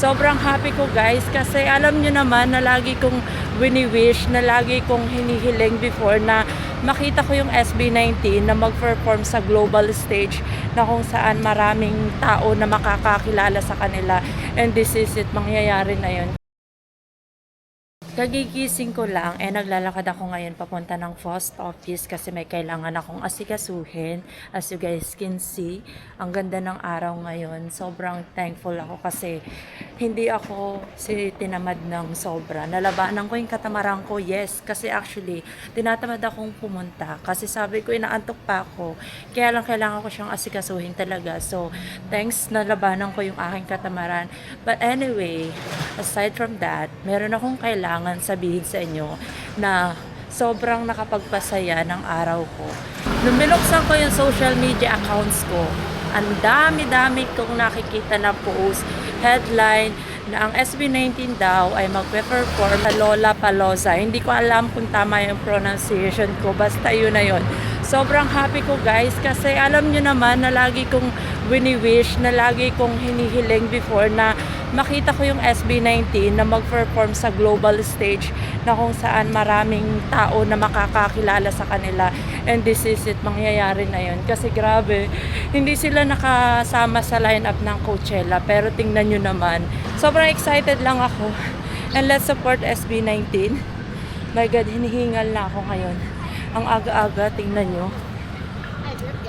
Sobrang happy ko guys kasi alam nyo naman na lagi kong wini-wish, na lagi kong hinihiling before na makita ko yung SB19 na mag-perform sa global stage na kung saan maraming tao na makakakilala sa kanila, and this is it, mangyayari na yun. Kagigising ko lang, naglalakad ako ngayon papunta ng post office kasi may kailangan akong asikasuhin. As you guys can see, ang ganda ng araw ngayon. Sobrang thankful ako kasi hindi ako tinamad ng sobra. Nalabanan ko yung katamaran ko, yes. Kasi actually, tinatamad akong pumunta. Kasi sabi ko, inaantok pa ako. Kaya lang kailangan ko siyang asikasuhin talaga. So, thanks, nalabanan ko yung aking katamaran. But anyway, aside from that, meron akong kailangan sabihin sa inyo na sobrang nakapagpasaya ng araw ko. Nung binuksan ko yung social media accounts ko, ang dami-dami kong nakikita na post, headline, na ang SB19 daw ay magpe-perform sa Lollapalooza. Hindi ko alam kung tama yung pronunciation ko, basta yun na yun. Sobrang happy ko guys kasi alam nyo naman na lagi kong wini-wish, na lagi kong hinihiling before na makita ko yung SB19 na mag-perform sa global stage na kung saan maraming tao na makakakilala sa kanila, and this is it, mangyayari na yun. Kasi grabe, hindi sila nakasama sa lineup ng Coachella, pero tingnan nyo naman, sobrang excited lang ako, and let's support SB19. My God, hinihingal na ako ngayon. Ang aga-aga, tingnan nyo.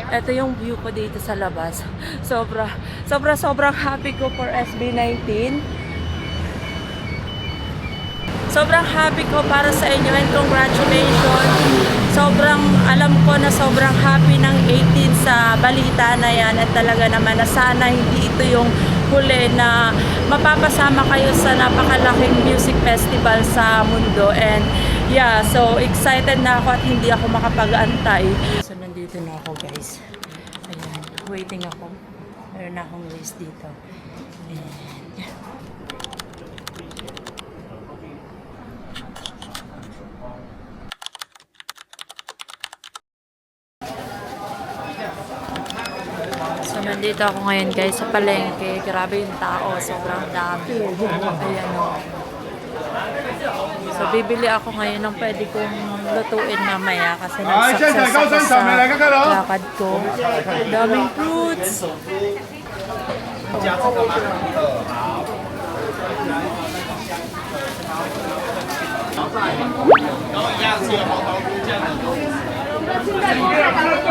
Ito yung view ko dito sa labas. Sobrang happy ko for SB19. Sobrang happy ko para sa inyo, and congratulations. Sobrang alam ko na sobrang happy ng 18 sa balita na yan, at talaga naman na sana hindi ito yung huli na mapapasama kayo sa napakalaking music festival sa mundo. And yeah, so excited na ako at hindi ako makapag-antay. So nandito na ako guys. Ayan, waiting ako. Meron na akong waste dito. Ayan. So nandito ako ngayon guys sa palengke. Grabe yung tao, sobrang dami. Ayan o. So bibili ako ngayon ng pwede kong lutuin mamaya kasi nagsakses ako sa lakad ko. Daming fruits.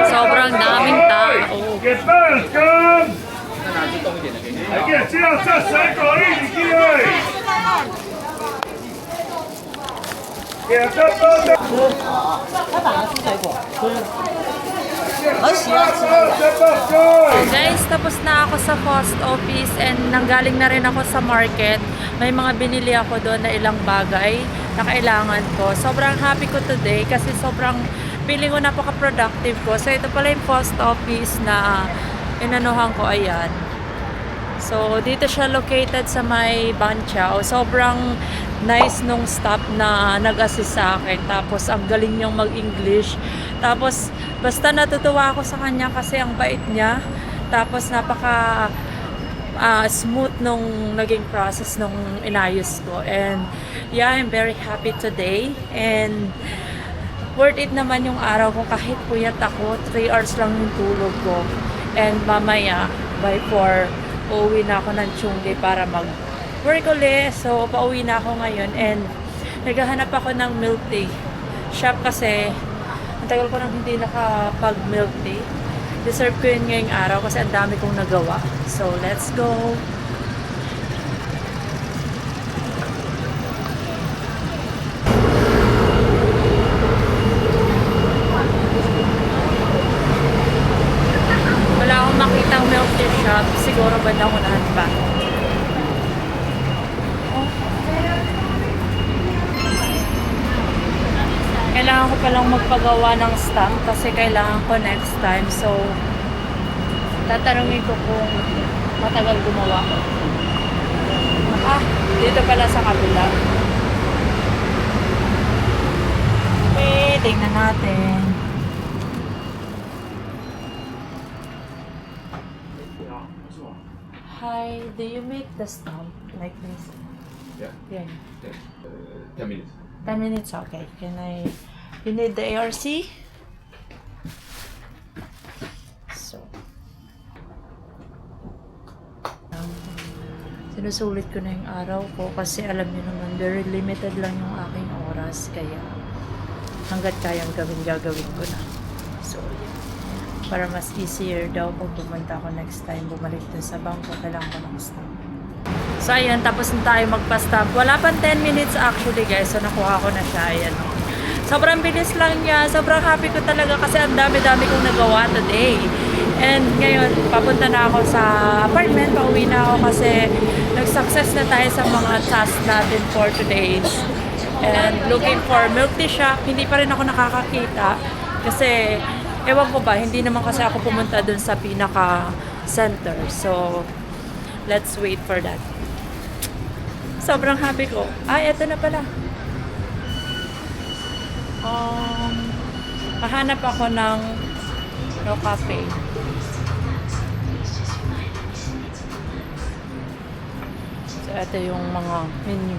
Sobrang daming tao. Guys, tapos na ako sa post office and nanggaling na rin ako sa market. May mga binili ako doon na ilang bagay na kailangan ko. Sobrang happy ko today kasi sobrang feeling ko napaka-productive ko. So ito pala yung post office na inanuhan ko, ayan. So dito siya located sa may Banchao. Sobrang nice nung staff na nag-assist sa akin. Tapos ang galing niyang mag-English. Tapos basta natutuwa ako sa kanya kasi ang bait niya. Tapos napaka smooth nung naging process nung inayos ko. And yeah, I'm very happy today. And worth it naman yung araw ko kahit puyat ako. 3 hours lang yung tulog ko. And mamaya by 4 uuwi na ako ng Chungli para mag-work ulit. So, pauwi na ako ngayon and naghahanap ako ng milk tea shop kasi ang tagal ko nang hindi nakapag-milk tea. Deserve ko yun ngayong araw kasi ang dami kong nagawa. So, let's go! Wala akong makitang milk tea shop. Siguro ba na unahan pa? Kailangan ko palang magpagawa ng stamp kasi kailangan ko next time. So, tatanungin ko kung matagal gumawa. Dito pala sa kabila. Okay, tingnan natin. Hi. do you make the stamp like this? Yeah. Yeah. 10 minutes. 10 minutes, okay. You need the ARC? So, sinusulit ko na yung araw ko kasi alam niyo naman, very limited lang yung aking oras. Kaya, hanggat kayang gagawin ko na. So, yeah. Para mas easier daw pag pumunta ako next time, bumalik dun sa bangko, kailangan ko ng stamp. So, ayan, tapos na tayo magpa-stamp. Wala pang 10 minutes actually, guys. So, nakuha ko na siya. Ayan. Sobrang bilis lang niya. Sobrang happy ko talaga kasi ang dami-dami kong nagawa today. And ngayon, papunta na ako sa apartment. Pauwi na ako kasi nag-success na tayo sa mga tasks natin for today's. And looking for milk tea shop. Hindi pa rin ako nakakakita kasi ewan ko ba, hindi naman kasi ako pumunta dun sa pinaka-center. So, let's wait for that. Sobrang happy ko. Ay, eto na pala. Hahanap ako ng no cafe. So, eto yung mga menu.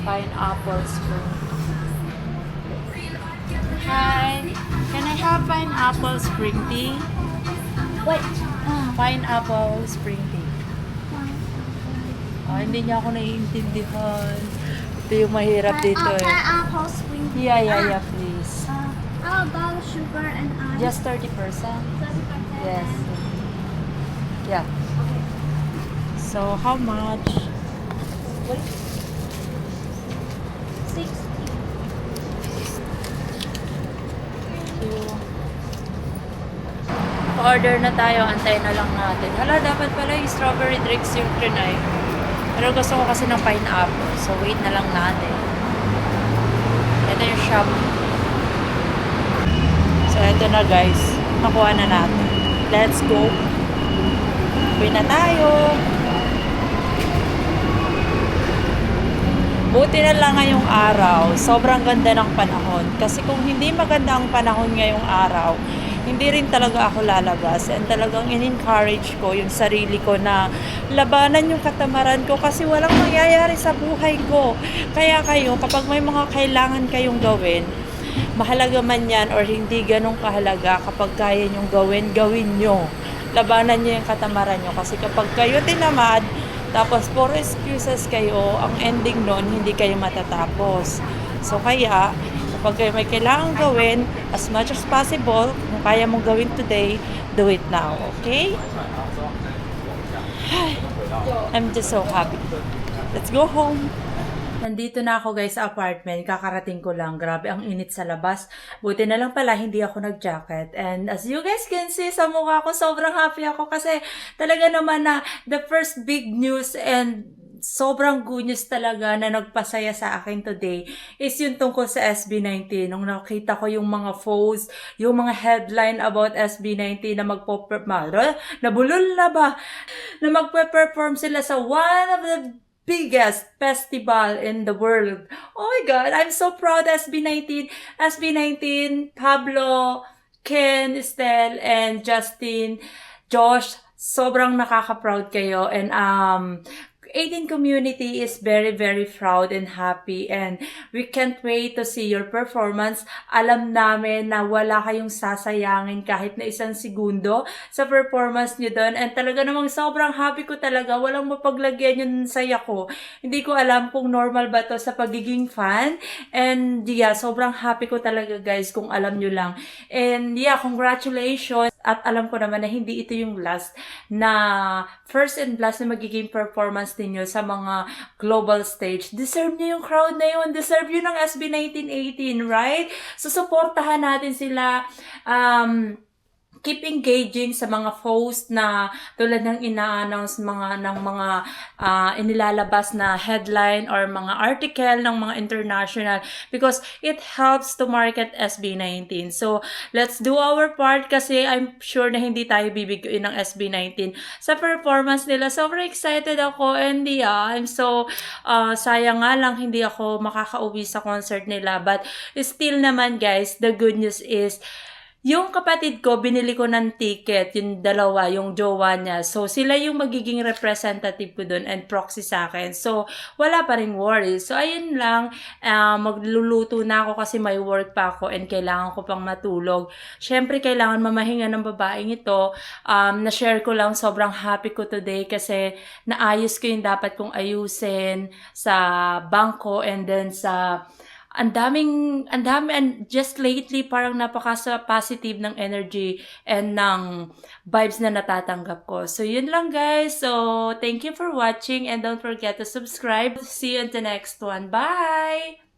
Pineapple spoon. Hi, can I have pineapple spring tea? Wait. Pineapple spring tea. Hindi niya ako naiintindihan. Ito yung mahirap dito eh. Pineapple spring tea. Yeah, please. How about sugar and ice? Just 30%. 30%. Yes. Yeah. So, how much? 60. Order na tayo, antay na lang natin. Hala, dapat pala yung strawberry drinks yung trinay. Pero gusto ko kasi ng pineapple. So, wait na lang natin. Ito yung shop. So, ito na guys. Nakuha na natin. Let's go. Uwi na tayo. Buti na lang ngayong araw. Sobrang ganda ng panahon. Kasi kung hindi maganda ang panahon ngayong araw, hindi rin talaga ako lalabas. And talagang in-encourage ko yung sarili ko na labanan yung katamaran ko kasi walang mangyayari sa buhay ko. Kaya kayo, kapag may mga kailangan kayong gawin, mahalaga man yan or hindi ganong kahalaga, kapag kaya nyong gawin nyo. Labanan nyo yung katamaran nyo. Kasi kapag kayo tinamad, tapos puro excuses kayo, ang ending nun, hindi kayo matatapos. So kaya, kapag kayo may kailangan gawin, as much as possible, kung kaya mong gawin today, do it now, okay? I'm just so happy. Let's go home. Nandito na ako guys sa apartment. Kakarating ko lang. Grabe ang init sa labas. Buti na lang pala hindi ako nag-jacket. And as you guys can see sa mukha ko, sobrang happy ako kasi talaga naman na the first big news and sobrang good news talaga na nagpasaya sa akin today is yung tungkol sa SB19. Nung nakita ko yung mga posts, yung mga headline about SB19 na nabulol na ba? Na magpe-perform sila sa one of the biggest festival in the world. Oh my God, I'm so proud SB19. SB19, Pablo, Ken, Estelle, and Justin, Josh, sobrang nakaka-proud kayo. And 18 community is very, very proud and happy and we can't wait to see your performance. Alam namin na wala kayong sasayangin kahit na isang segundo sa performance nyo doon and talaga namang sobrang happy ko talaga. Walang mapaglagyan yung saya ko. Hindi ko alam kung normal ba to sa pagiging fan and yeah, sobrang happy ko talaga guys kung alam nyo lang. And yeah, congratulations at alam ko naman na hindi ito yung last na first and last na magiging performance ninyo sa mga global stage. Deserve niyo yung crowd na yun. Deserve yun ng SB 1918, right? So, supportahan natin sila. keep engaging sa mga post na tulad ng ina-announce ng mga inilalabas na headline or mga article ng mga international because it helps to market SB19. So, let's do our part kasi I'm sure na hindi tayo bibiguin ng SB19 sa performance nila. Sobrang excited ako and I'm so sayang nga lang hindi ako makakauwi sa concert nila. But still naman guys, the good news is yung kapatid ko, binili ko ng ticket, yung dalawa, yung jowa niya. So, sila yung magiging representative ko dun and proxy sa akin. So, wala pa ring worries. So, ayun lang, magluluto na ako kasi may work pa ako and kailangan ko pang matulog. Syempre, kailangan mamahinga ng babaeng ito. Na-share ko lang, sobrang happy ko today kasi naayos ko yung dapat kong ayusin sa bangko and then sa ang dami, and just lately, parang napaka-positive ng energy and ng vibes na natatanggap ko. So, yun lang guys. So, thank you for watching and don't forget to subscribe. See you in the next one. Bye!